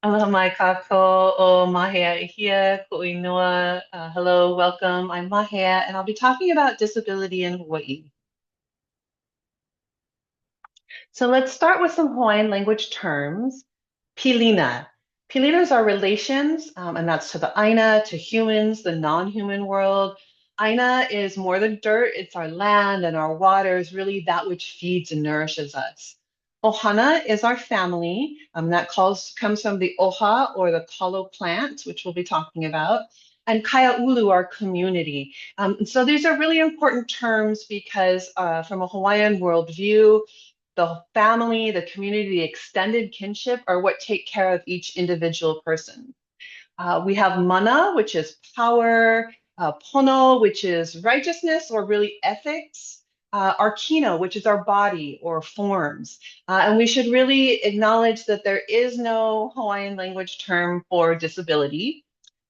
Aloha mai kako o Māhea Ahia, ku'inua. Hello, welcome. I'm Māhea, and I'll be talking about disability in Hawaii. So let's start with some Hawaiian language terms. Pilina. Pilinas are relations, and that's to the Aina, to humans, the non-human world. Aina is more than dirt, it's our land and our waters, really that which feeds and nourishes us. Ohana is our family. Comes from the oha or the kalo plant, which we'll be talking about. And kaya ulu, our community. So these are really important terms because from a Hawaiian worldview, the family, the community, the extended kinship are what take care of each individual person. We have mana, which is power, pono, which is righteousness or really ethics, our kino, which is our body or forms. And we should really acknowledge that there is no Hawaiian language term for disability.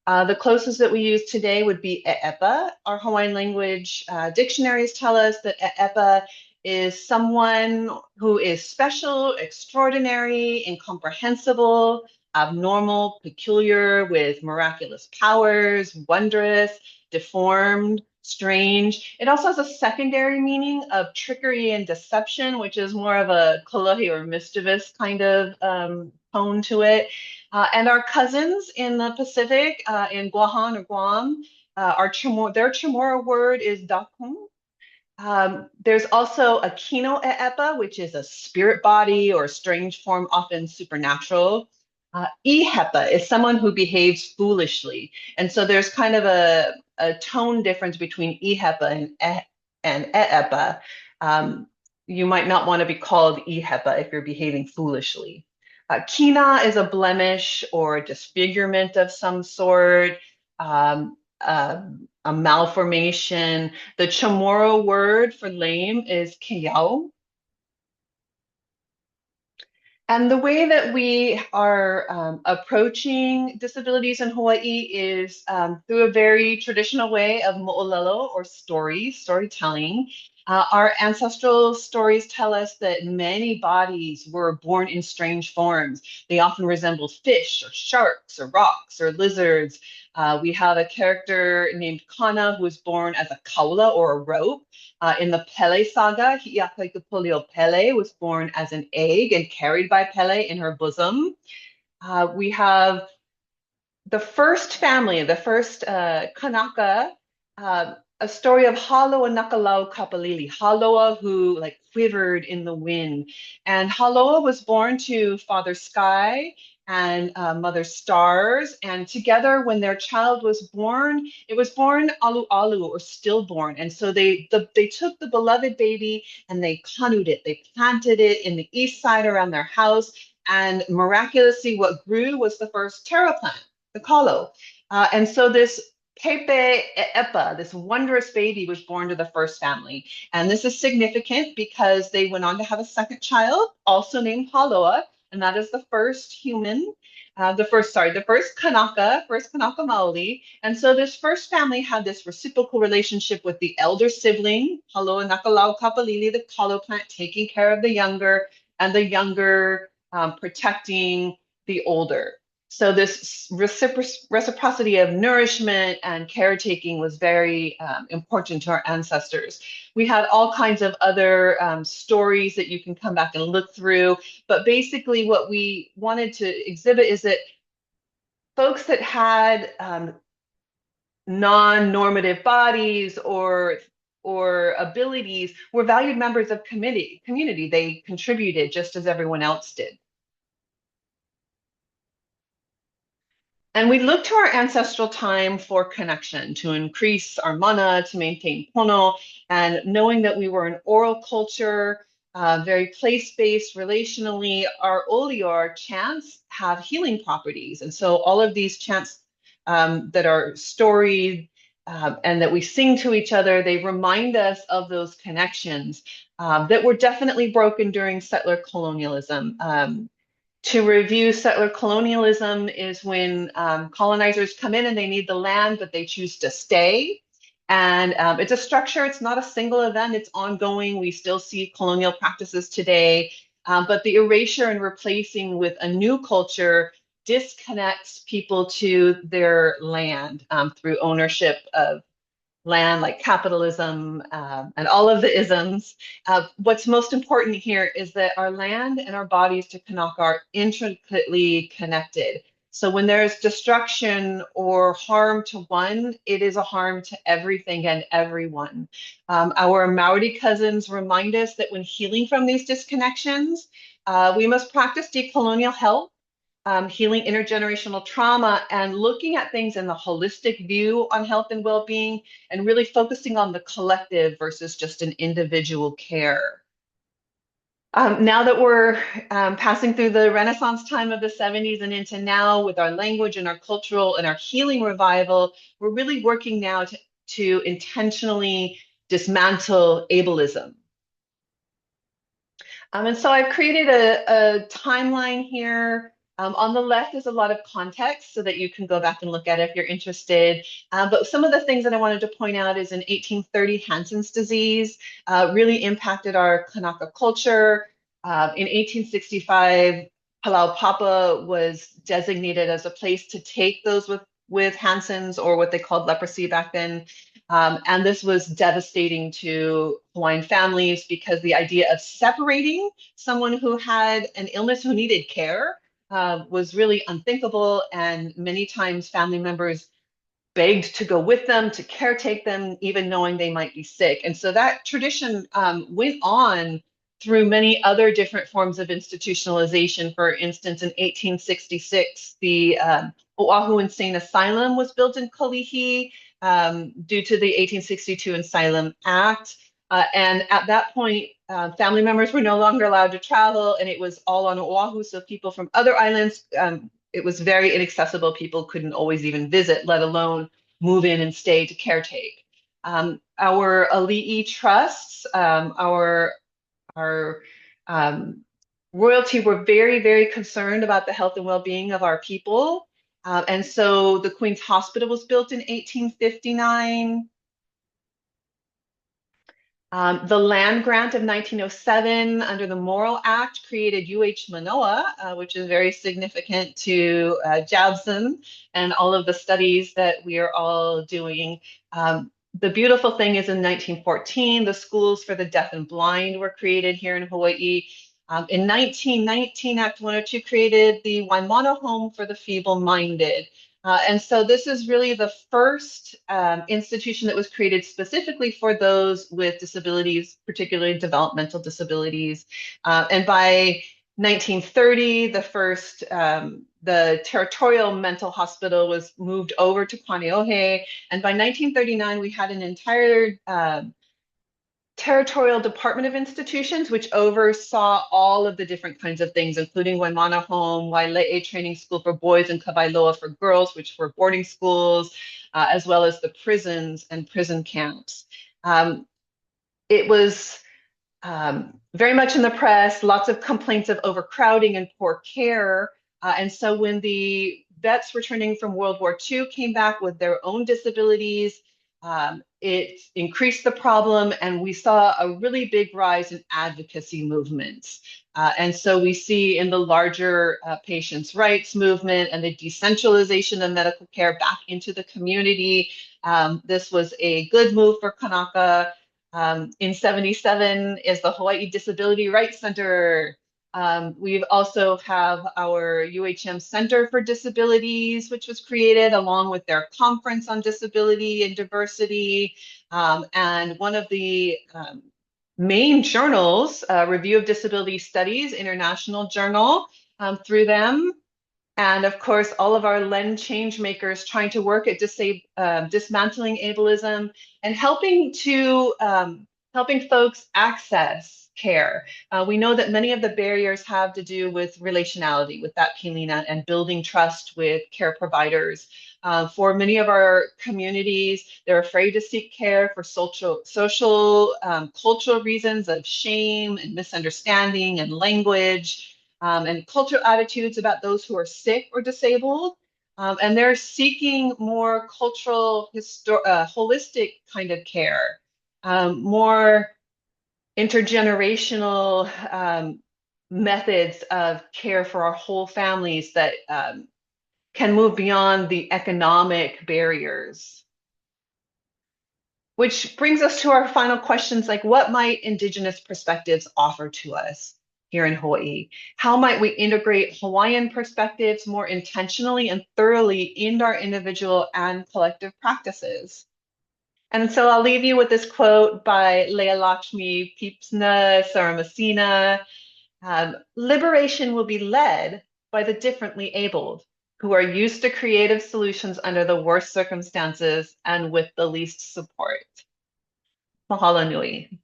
The closest that we use today would be e'epa. Our Hawaiian language dictionaries tell us that e'epa is someone who is special, extraordinary, incomprehensible, abnormal, peculiar, with miraculous powers, wondrous, deformed, strange. It also has a secondary meaning of trickery and deception, which is more of a kolohe or mischievous kind of tone to it. And our cousins in the Pacific, in Guahan or Guam, their Chamorro word is dakun. There's also a kino e'epa, which is a spirit body or a strange form, often supernatural. Ihepa is someone who behaves foolishly. And so there's kind of a tone difference between ihepa and e'epa. Um, you might not want to be called ihepa if you're behaving foolishly. Kina is a blemish or a disfigurement of some sort, a malformation. The Chamorro word for lame is keyao. And the way that we are approaching disabilities in Hawaii is through a very traditional way of mo'olelo or storytelling. Our ancestral stories tell us that many bodies were born in strange forms. They often resembled fish or sharks or rocks or lizards. We have a character named Kana who was born as a kaula or a rope. In the Pele saga, Hi'iakaikapolio Pele was born as an egg and carried by Pele in her bosom. We have the first family, the first Kanaka, a story of Haloa Nakalau Kapalili, Haloa who like quivered in the wind. And Haloa was born to Father Sky and Mother Stars. And together, when their child was born, it was born alu alu or stillborn. And so they took the beloved baby and they kanued it. They planted it in the east side around their house. And miraculously, what grew was the first taro plant, the kalo. And so this Pepe Epa, this wondrous baby, was born to the first family. And this is significant because they went on to have a second child, also named Haloa, and that is the first human, the first Kanaka Maoli. And so this first family had this reciprocal relationship with the elder sibling, Haloa Nakalau Kapalili, the kalo plant, taking care of the younger, and the younger protecting the older. So this reciprocity of nourishment and caretaking was very important to our ancestors. We had all kinds of other stories that you can come back and look through, but basically what we wanted to exhibit is that folks that had non-normative bodies or abilities were valued members of community. They contributed just as everyone else did. And we look to our ancestral time for connection, to increase our mana, to maintain pono, and knowing that we were an oral culture, very place-based relationally, our olio, chants, have healing properties. And so all of these chants that are storied and that we sing to each other, they remind us of those connections that were definitely broken during settler colonialism. To review settler colonialism is when colonizers come in and they need the land, but they choose to stay. And it's a structure, it's not a single event, it's ongoing. We still see colonial practices today, but the erasure and replacing with a new culture disconnects people to their land through ownership of land, like capitalism, and all of the isms. What's most important here is that our land and our bodies to Kanaka are intricately connected. So when there's destruction or harm to one, it is a harm to everything and everyone. Our Maori cousins remind us that when healing from these disconnections, we must practice decolonial health, healing intergenerational trauma, and looking at things in the holistic view on health and well-being, and really focusing on the collective versus just an individual care. Now that we're passing through the Renaissance time of the 70s and into now with our language and our cultural and our healing revival, we're really working now to intentionally dismantle ableism. And so I've created a timeline here. On the left is a lot of context so that you can go back and look at it if you're interested. But some of the things that I wanted to point out is in 1830, Hansen's disease really impacted our Kanaka culture. In 1865, Palau Papa was designated as a place to take those with Hansen's, or what they called leprosy back then. And this was devastating to Hawaiian families because the idea of separating someone who had an illness who needed care was really unthinkable. And many times family members begged to go with them, to caretake them, even knowing they might be sick. And so that tradition went on through many other different forms of institutionalization. For instance, in 1866, the Oahu Insane Asylum was built in Kalihi due to the 1862 Asylum Act. And at that point, family members were no longer allowed to travel, and it was all on Oahu. So people from other islands, it was very inaccessible. People couldn't always even visit, let alone move in and stay to caretake. Our Ali'i trusts, our royalty were very, very concerned about the health and well-being of our people. And so the Queen's Hospital was built in 1859. The land grant of 1907 under the Morrill Act created UH Manoa, which is very significant to Jabson and all of the studies that we are all doing. The beautiful thing is in 1914, the schools for the deaf and blind were created here in Hawaii. In 1919, Act 102 created the Waimano Home for the Feeble-Minded. And so this is really the first institution that was created specifically for those with disabilities, particularly developmental disabilities. And by 1930, the territorial mental hospital was moved over to Kaneohe. And by 1939, we had an entire territorial department of institutions, which oversaw all of the different kinds of things, including Waimana Home, Waile'e Training School for boys, and Kawailoa for girls, which were boarding schools, as well as the prisons and prison camps. It was very much in the press, lots of complaints of overcrowding and poor care. And so when the vets returning from World War II came back with their own disabilities, it increased the problem, and we saw a really big rise in advocacy movements. And so we see in the larger patients' rights movement and the decentralization of medical care back into the community. This was a good move for Kanaka. In 77 is the Hawaii Disability Rights Center. We also have our UHM Center for Disabilities, which was created along with their conference on disability and diversity. And one of the main journals, Review of Disability Studies, International Journal, through them. And of course, all of our LEND change makers trying to work at dismantling ableism and helping folks access care. We know that many of the barriers have to do with relationality, with that Pilina, and building trust with care providers. For many of our communities, they're afraid to seek care for social, cultural reasons of shame and misunderstanding and language. And cultural attitudes about those who are sick or disabled. And they're seeking more cultural, holistic kind of care, more intergenerational methods of care for our whole families that can move beyond the economic barriers. Which brings us to our final questions, like what might Indigenous perspectives offer to us here in Hawaii? How might we integrate Hawaiian perspectives more intentionally and thoroughly in our individual and collective practices? And so I'll leave you with this quote by Leah Lakshmi Peepsna Saramasina. Liberation will be led by the differently abled, who are used to creative solutions under the worst circumstances and with the least support. Mahalo nui.